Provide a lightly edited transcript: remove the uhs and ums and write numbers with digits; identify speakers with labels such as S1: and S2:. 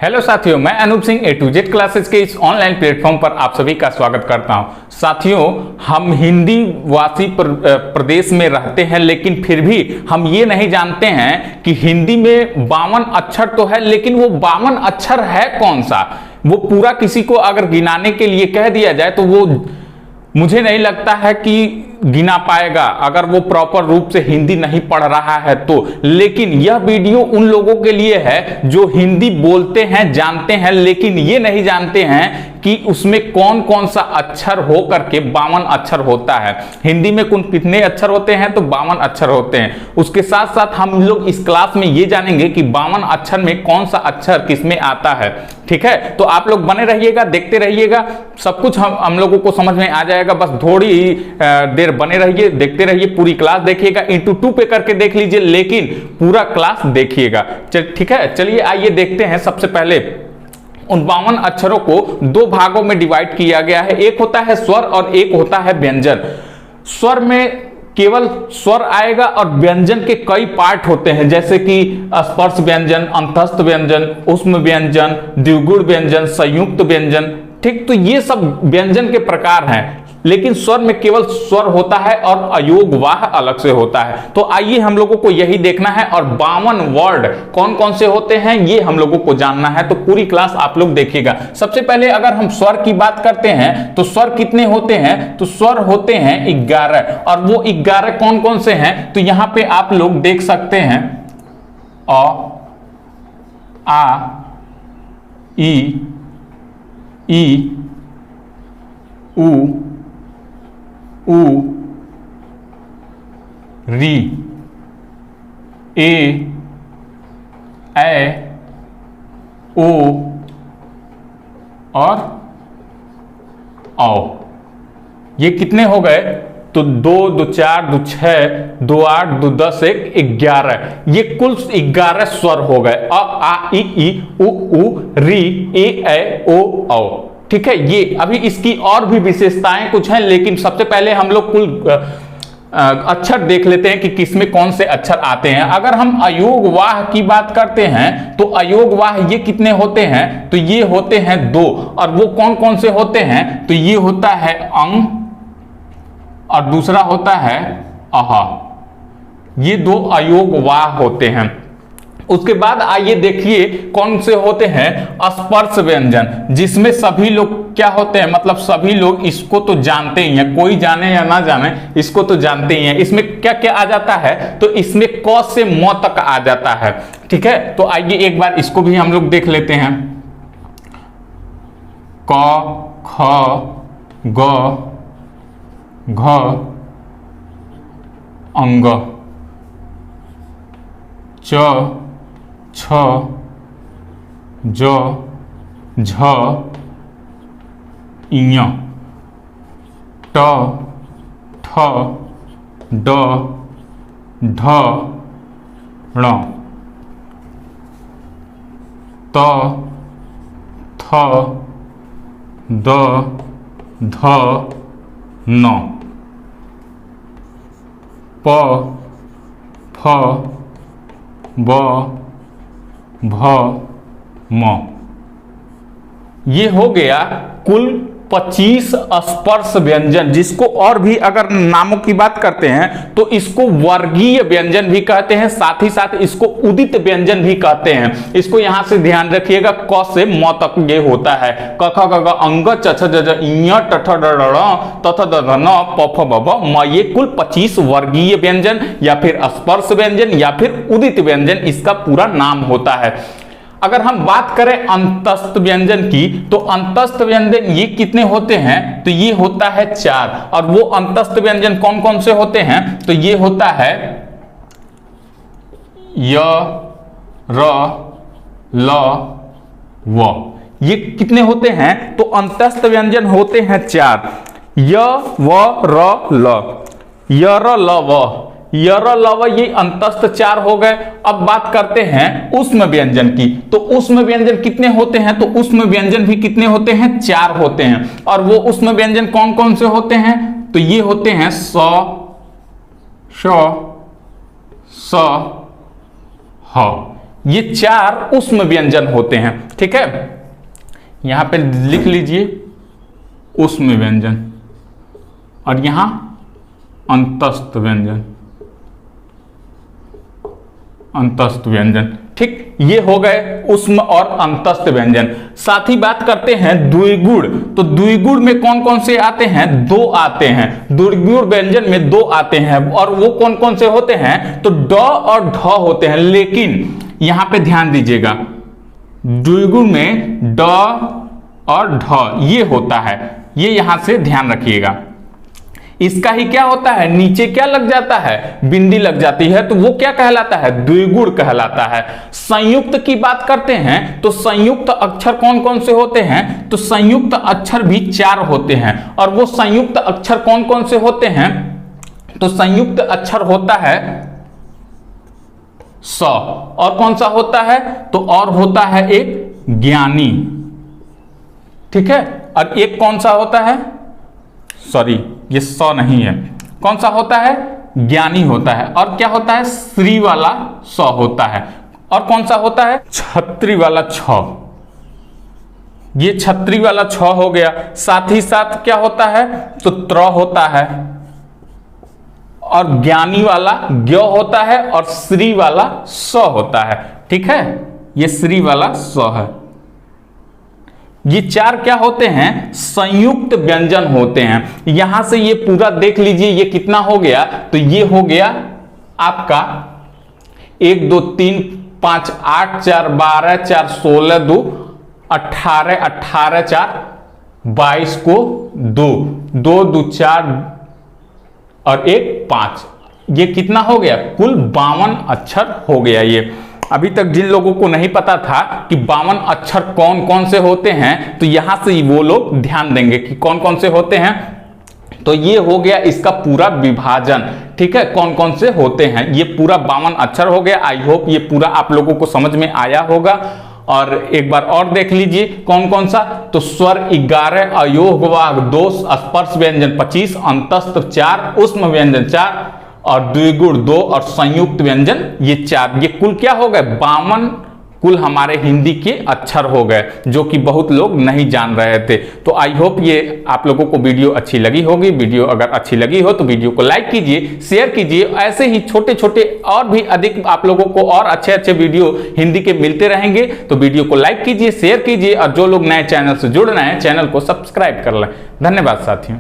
S1: Hello साथियों, मैं अनूप सिंह ए to Z classes के इस ऑनलाइन प्लेटफॉर्म पर आप सभी का स्वागत करता हूं। साथियों, हम हिंदी वासी प्रदेश में रहते हैं, लेकिन फिर भी हम ये नहीं जानते हैं कि हिंदी में 52 अक्षर तो है, लेकिन वो 52 अक्षर है कौन सा। वो पूरा किसी को अगर गिनाने के लिए कह दिया जाए तो वो मुझे नहीं लगता है कि गिना पाएगा, अगर वो प्रॉपर रूप से हिंदी नहीं पढ़ रहा है तो। लेकिन यह वीडियो उन लोगों के लिए है जो हिंदी बोलते हैं, जानते हैं, लेकिन ये नहीं जानते हैं कि उसमें कौन कौन सा अक्षर हो करके 52 अक्षर होता है। हिंदी में कुल कितने अक्षर होते हैं? तो 52 अक्षर होते हैं। उसके साथ साथ हम लोग इस क्लास में ये जानेंगे कि 52 अक्षर में कौन सा अक्षर किसमें आता है। ठीक है, तो आप लोग बने रहिएगा, देखते रहिएगा, सब कुछ हम लोगों को समझ में आ जाएगा। बस थोड़ी देर बने रहिए, देखते रहिए, पूरी क्लास देखिएगा। इंटू 2 पे करके देख लीजिए, लेकिन पूरा क्लास देखिएगा। ठीक है, चलिए आइए देखते हैं। सबसे पहले उन 52 अक्षरों को 2 भागों में डिवाइड किया गया है। एक होता है स्वर और एक होता है व्यंजन। स्वर में केवल स्वर आएगा और व्यंजन के कई पार्ट होते हैं, जैसे कि स्पर्श व्यंजन, अंतस्थ व्यंजन, ऊष्म व्यंजन, द्विगुण व्यंजन, संयुक्त व्यंजन। ठीक, तो ये सब व्यंजन के प्रकार हैं। लेकिन स्वर में केवल स्वर होता है और अयोग वाह अलग से होता है। तो आइए हम लोगों को यही देखना है, और 52 वर्ड कौन कौन से होते हैं ये हम लोगों को जानना है। तो पूरी क्लास आप लोग देखिएगा। सबसे पहले अगर हम स्वर की बात करते हैं तो स्वर कितने होते हैं? तो स्वर होते हैं 11, और वो 11 कौन कौन से हैं? तो यहां पे आप लोग देख सकते हैं अ, आ, ई, उ, री, ए, ओ और औ। ये कितने हो गए? तो 2, 2, 4, 2, 6, 2, 8, 2, 10, 1, 11। ये कुल 11 स्वर हो गए। अ, आ, ई, उ, री, ए, ओ, औ। ठीक है, ये अभी इसकी और भी विशेषताएं कुछ हैं, लेकिन सबसे पहले हम लोग कुल अक्षर देख लेते हैं कि किसमें कौन से अक्षर आते हैं। अगर हम अयोग वाह की बात करते हैं तो अयोग वाह ये कितने होते हैं? तो ये होते हैं 2, और वो कौन कौन से होते हैं? तो ये होता है अंग और दूसरा होता है अह। ये 2 अयोग वाह होते हैं। उसके बाद आइए देखिए कौन से होते हैं स्पर्श व्यंजन, जिसमें सभी लोग क्या होते हैं, मतलब सभी लोग इसको तो जानते ही हैं, कोई जाने या ना जाने इसको तो जानते ही हैं। इसमें क्या क्या आ जाता है? तो इसमें क से म तक आ जाता है। ठीक है, तो आइए एक बार इसको भी हम लोग देख लेते हैं। क, ख, ग, घ, अंग, च, छ, ज, झ, इञ, ट, ठ, ड, ढ, ण, त, थ, द, ध, न, प, फ, ब, भ, म। ये हो गया कुल 25 स्पर्श व्यंजन, जिसको और भी अगर नामों की बात करते हैं तो इसको वर्गीय व्यंजन भी कहते हैं, साथ ही साथ इसको उदित व्यंजन भी कहते हैं। इसको यहां से ध्यान रखिएगा, क से म तक ये होता है। क, ख, ग, अंग, च, छ, ज, झ, इञ, ट, ठ, ड, ढ़, त, थ, द, ध, न, प, फ, ब, भ, म। ये कुल 25 वर्गीय व्यंजन या फिर स्पर्श व्यंजन या फिर उदित व्यंजन इसका पूरा नाम होता है। अगर हम बात करें अंतस्थ व्यंजन की, तो अंतस्थ व्यंजन ये कितने होते हैं? तो ये होता है 4, और वो अंतस्थ व्यंजन कौन कौन से होते हैं? तो ये होता है य, र, ल, व। ये कितने होते हैं? तो अंतस्थ व्यंजन होते हैं 4, य, व, र, ल, य, र, ल, व। यर, लव, ये अंतस्थ 4 हो गए। अब बात करते हैं ऊष्म व्यंजन की, तो ऊष्म व्यंजन कितने होते हैं? तो ऊष्म व्यंजन भी कितने होते हैं? 4 होते हैं। और वो ऊष्म व्यंजन कौन कौन से होते हैं? तो ये होते हैं स, श, स, ह। ये 4 ऊष्म व्यंजन होते हैं। ठीक है, यहां पे लिख लीजिए ऊष्म व्यंजन और यहां अंतस्थ व्यंजन, अंतस्थ व्यंजन। ठीक, ये हो गए ऊष्म और अंतस्थ व्यंजन। साथ ही बात करते हैं द्विगुण। तो द्विगुण में कौन कौन से आते हैं? 2 आते हैं। द्विगुण व्यंजन में 2 आते हैं और वो कौन कौन से होते हैं? तो ड और ढ होते हैं। लेकिन यहां पे ध्यान दीजिएगा, द्विगुण में ड और ढ ये होता है, ये यहां से ध्यान रखिएगा। इसका ही क्या होता है? नीचे क्या लग जाता है? बिंदी लग जाती है, तो वो क्या कहलाता है? द्विगुण कहलाता है। संयुक्त की बात करते हैं तो संयुक्त अक्षर कौन कौन से होते हैं? तो संयुक्त अक्षर भी 4 होते हैं। और वो संयुक्त अक्षर कौन कौन से होते हैं? तो संयुक्त अक्षर होता है स, और कौन सा होता है? तो और होता है एक ज्ञानी। ठीक है, और एक कौन सा होता है? सॉरी, ये स नहीं है, कौन सा होता है? ज्ञानी होता है। और क्या होता है? श्री वाला स होता है। और कौन सा होता है? छत्री वाला छ, ये छत्री वाला छ हो गया। साथ ही साथ क्या होता है? तो त्र होता है, और ज्ञानी वाला ज्ञ होता है, और श्री वाला स होता है। ठीक है, ये श्री वाला स है। ये 4 क्या होते हैं? संयुक्त व्यंजन होते हैं। यहां से ये पूरा देख लीजिए, ये कितना हो गया? तो ये हो गया आपका 1 2 3 5 8 4 12 4 16 2 18 18 4 22 को 2 2 2 4 और 1 5, ये कितना हो गया? कुल 52 अक्षर हो गया। ये अभी तक जिन लोगों को नहीं पता था कि 52 अक्षर कौन कौन से होते हैं, तो यहां से वो लोग ध्यान देंगे कि कौन कौन से होते हैं। तो ये हो गया इसका पूरा विभाजन। ठीक है, कौन कौन से होते हैं, ये पूरा 52 अक्षर हो गया। आई होप ये पूरा आप लोगों को समझ में आया होगा। और एक बार और देख लीजिए कौन कौन सा। तो स्वर 11, अयोगवाग 2, स्पर्श व्यंजन 25, अंतस्थ 4, ऊष्म व्यंजन 4, और द्विगुण 2, और संयुक्त व्यंजन ये 4। ये कुल क्या हो गए? 52 कुल हमारे हिंदी के अक्षर हो गए, जो कि बहुत लोग नहीं जान रहे थे। तो आई होप ये आप लोगों को वीडियो अच्छी लगी होगी। वीडियो अगर अच्छी लगी हो तो वीडियो को लाइक कीजिए, शेयर कीजिए। ऐसे ही छोटे छोटे और भी अधिक आप लोगों को और अच्छे अच्छे वीडियो हिंदी के मिलते रहेंगे। तो वीडियो को लाइक कीजिए, शेयर कीजिए, और जो लोग नए चैनल से जुड़ रहे हैं चैनल को सब्सक्राइब कर लें। धन्यवाद साथियों।